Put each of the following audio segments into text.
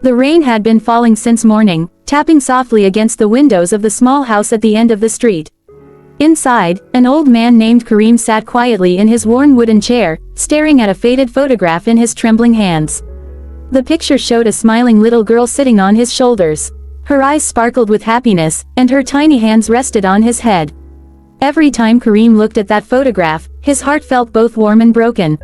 The rain had been falling since morning, tapping softly against the windows of the small house at the end of the street. Inside, an old man named Karim sat quietly in his worn wooden chair, staring at a faded photograph in his trembling hands. The picture showed a smiling little girl sitting on his shoulders. Her eyes sparkled with happiness, and her tiny hands rested on his head. Every time Karim looked at that photograph, his heart felt both warm and broken.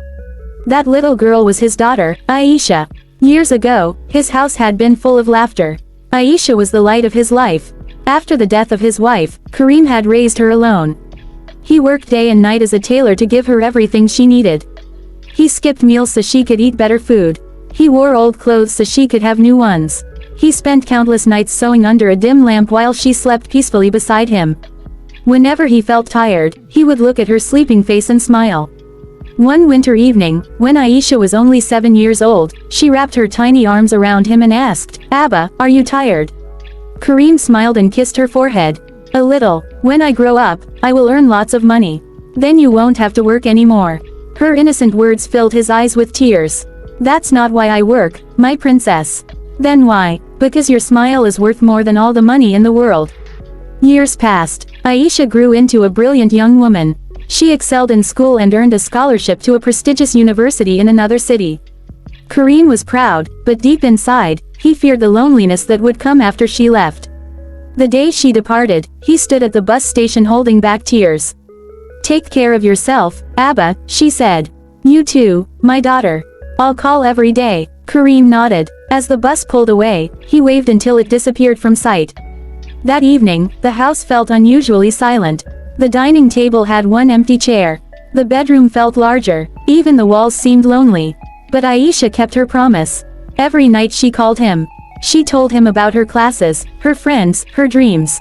That little girl was his daughter, Aisha. Years ago, his house had been full of laughter. Aisha was the light of his life. After the death of his wife, Karim had raised her alone. He worked day and night as a tailor to give her everything she needed. He skipped meals so she could eat better food. He wore old clothes so she could have new ones. He spent countless nights sewing under a dim lamp while she slept peacefully beside him. Whenever he felt tired, he would look at her sleeping face and smile. One winter evening, when Aisha was only 7 years old, she wrapped her tiny arms around him and asked, "Abba, are you tired?" Karim smiled and kissed her forehead. "A little. When I grow up, I will earn lots of money. Then you won't have to work anymore." Her innocent words filled his eyes with tears. "That's not why I work, my princess." "Then why?" "Because your smile is worth more than all the money in the world." Years passed. Aisha grew into a brilliant young woman. She excelled in school and earned a scholarship to a prestigious university in another city. Karim was proud, but deep inside, he feared the loneliness that would come after she left. The day she departed, he stood at the bus station holding back tears. "Take care of yourself, Abba," she said. "You too, my daughter. I'll call every day." Karim nodded. As the bus pulled away, he waved until it disappeared from sight. That evening, the house felt unusually silent. The dining table had one empty chair. The bedroom felt larger, even the walls seemed lonely. But Aisha kept her promise. Every night she called him. She told him about her classes, her friends, her dreams.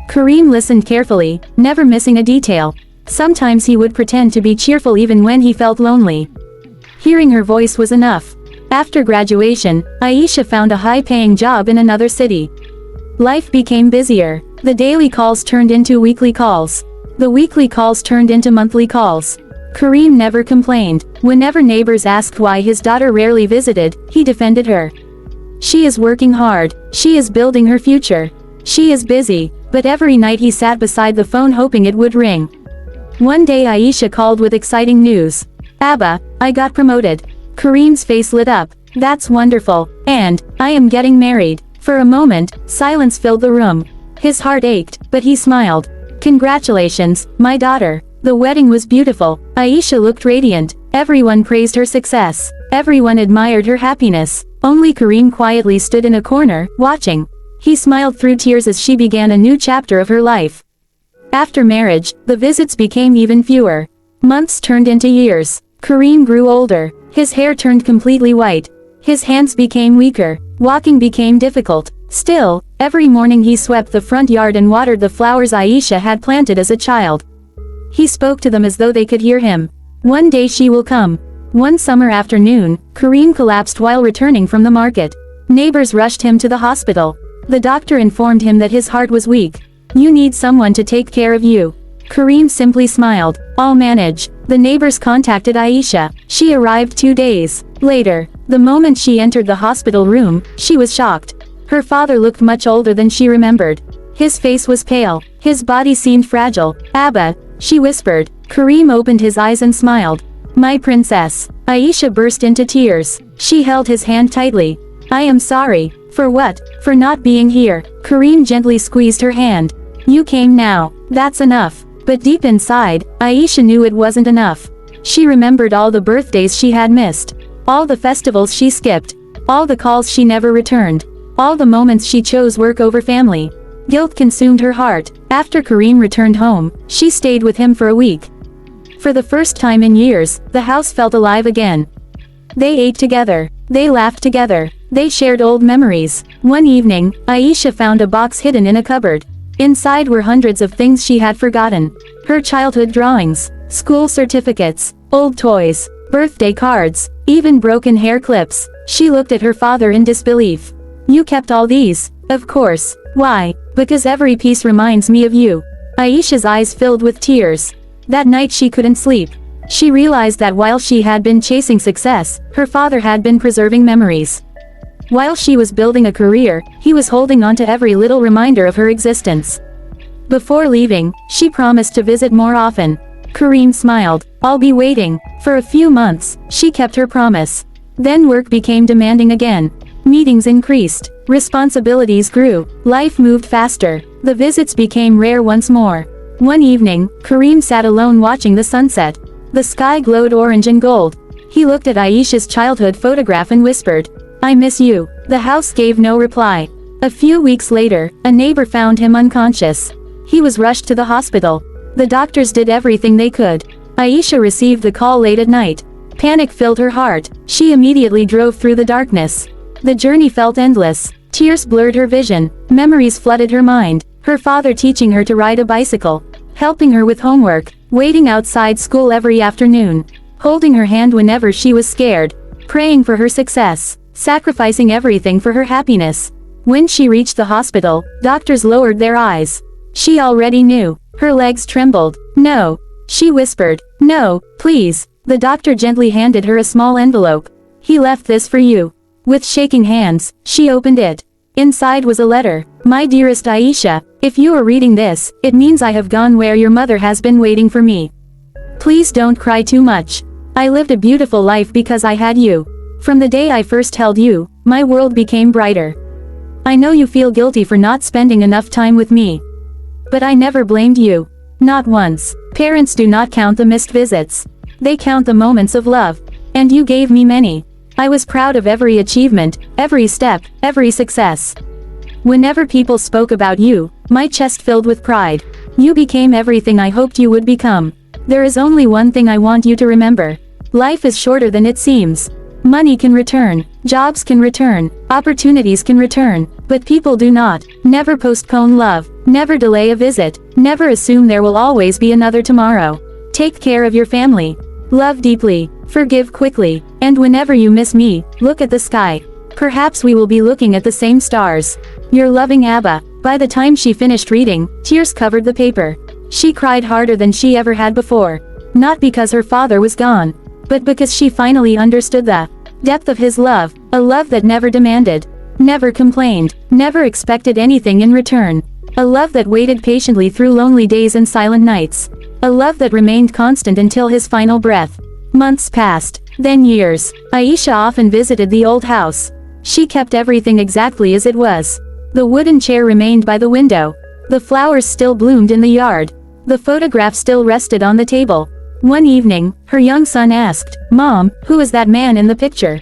Karim listened carefully, never missing a detail. Sometimes he would pretend to be cheerful even when he felt lonely. Hearing her voice was enough. After graduation, Aisha found a high-paying job in another city. Life became busier. The daily calls turned into weekly calls. The weekly calls turned into monthly calls. Karim never complained. Whenever neighbors asked why his daughter rarely visited, he defended her. "She is working hard. She is building her future. She is busy." But every night he sat beside the phone hoping it would ring. One day Aisha called with exciting news. "Abba, I got promoted." Karim's face lit up. "That's wonderful. And, I am getting married." For a moment, silence filled the room. His heart ached, but he smiled. "Congratulations, my daughter." The wedding was beautiful. Aisha looked radiant. Everyone praised her success. Everyone admired her happiness. Only Karim quietly stood in a corner, watching. He smiled through tears as she began a new chapter of her life. After marriage, the visits became even fewer. Months turned into years. Karim grew older. His hair turned completely white. His hands became weaker. Walking became difficult. Still, every morning he swept the front yard and watered the flowers Aisha had planted as a child. He spoke to them as though they could hear him. One day she will come. One summer afternoon, Karim collapsed while returning from the market. Neighbors rushed him to the hospital. The doctor informed him that his heart was weak. "You need someone to take care of you." Karim simply smiled. "I'll manage." The neighbors contacted Aisha. She arrived 2 days later. The moment she entered the hospital room, she was shocked. Her father looked much older than she remembered. His face was pale. His body seemed fragile. "Abba," she whispered. Karim opened his eyes and smiled. "My princess." Aisha burst into tears. She held his hand tightly. "I am sorry." "For what?" "For not being here." Karim gently squeezed her hand. "You came now. That's enough." But deep inside, Aisha knew it wasn't enough. She remembered all the birthdays she had missed. All the festivals she skipped. All the calls she never returned. All the moments she chose work over family. Guilt consumed her heart. After Karim returned home, she stayed with him for a week. For the first time in years, the house felt alive again. They ate together. They laughed together. They shared old memories. One evening, Aisha found a box hidden in a cupboard. Inside were hundreds of things she had forgotten. Her childhood drawings, school certificates, old toys, birthday cards, even broken hair clips. She looked at her father in disbelief. "You kept all these?" "Of course." "Why?" "Because every piece reminds me of you." Aisha's eyes filled with tears. That night she couldn't sleep. She realized that while she had been chasing success, her father had been preserving memories. While she was building a career, he was holding on to every little reminder of her existence. Before leaving, she promised to visit more often. Kareem smiled. "I'll be waiting." For a few months, she kept her promise. Then work became demanding again. Meetings increased. Responsibilities grew. Life moved faster. The visits became rare once more. One evening, Kareem sat alone watching the sunset. The sky glowed orange and gold. He looked at Aisha's childhood photograph and whispered, "I miss you." The house gave no reply. A few weeks later, a neighbor found him unconscious. He was rushed to the hospital. The doctors did everything they could. Aisha received the call late at night. Panic filled her heart. She immediately drove through the darkness. The journey felt endless. Tears blurred her vision. Memories flooded her mind. Her father teaching her to ride a bicycle, helping her with homework, waiting outside school every afternoon, holding her hand whenever she was scared, praying for her success, sacrificing everything for her happiness. When she reached the hospital, doctors lowered their eyes. She already knew. Her legs trembled. "No." She whispered. "No, please." The doctor gently handed her a small envelope. "He left this for you." With shaking hands, she opened it. Inside was a letter. "My dearest Aisha, if you are reading this, it means I have gone where your mother has been waiting for me. Please don't cry too much. I lived a beautiful life because I had you. From the day I first held you, my world became brighter. I know you feel guilty for not spending enough time with me. But I never blamed you. Not once. Parents do not count the missed visits. They count the moments of love. And you gave me many. I was proud of every achievement, every step, every success. Whenever people spoke about you, my chest filled with pride. You became everything I hoped you would become. There is only one thing I want you to remember. Life is shorter than it seems. Money can return, jobs can return, opportunities can return, but people do not. Never postpone love, never delay a visit, never assume there will always be another tomorrow. Take care of your family. Love deeply, forgive quickly, and whenever you miss me, look at the sky. Perhaps we will be looking at the same stars. Your loving Abba." By the time she finished reading, tears covered the paper. She cried harder than she ever had before. Not because her father was gone, but because she finally understood the depth of his love, a love that never demanded, never complained, never expected anything in return. A love that waited patiently through lonely days and silent nights. A love that remained constant until his final breath. Months passed, then years. Aisha often visited the old house. She kept everything exactly as it was. The wooden chair remained by the window. The flowers still bloomed in the yard. The photograph still rested on the table. One evening, her young son asked, "Mom, who is that man in the picture?"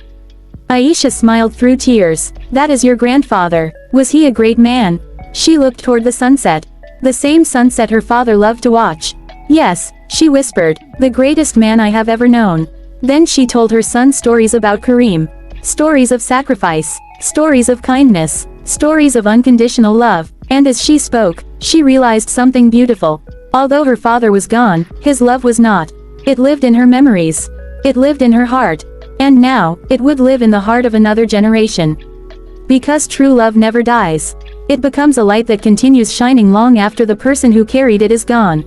Aisha smiled through tears. "That is your grandfather. Was he a great man?" She looked toward the sunset. The same sunset her father loved to watch. "Yes," she whispered, "the greatest man I have ever known." Then she told her son stories about Kareem. Stories of sacrifice. Stories of kindness. Stories of unconditional love. And as she spoke, she realized something beautiful. Although her father was gone, his love was not. It lived in her memories. It lived in her heart. And now, it would live in the heart of another generation. Because true love never dies. It becomes a light that continues shining long after the person who carried it is gone.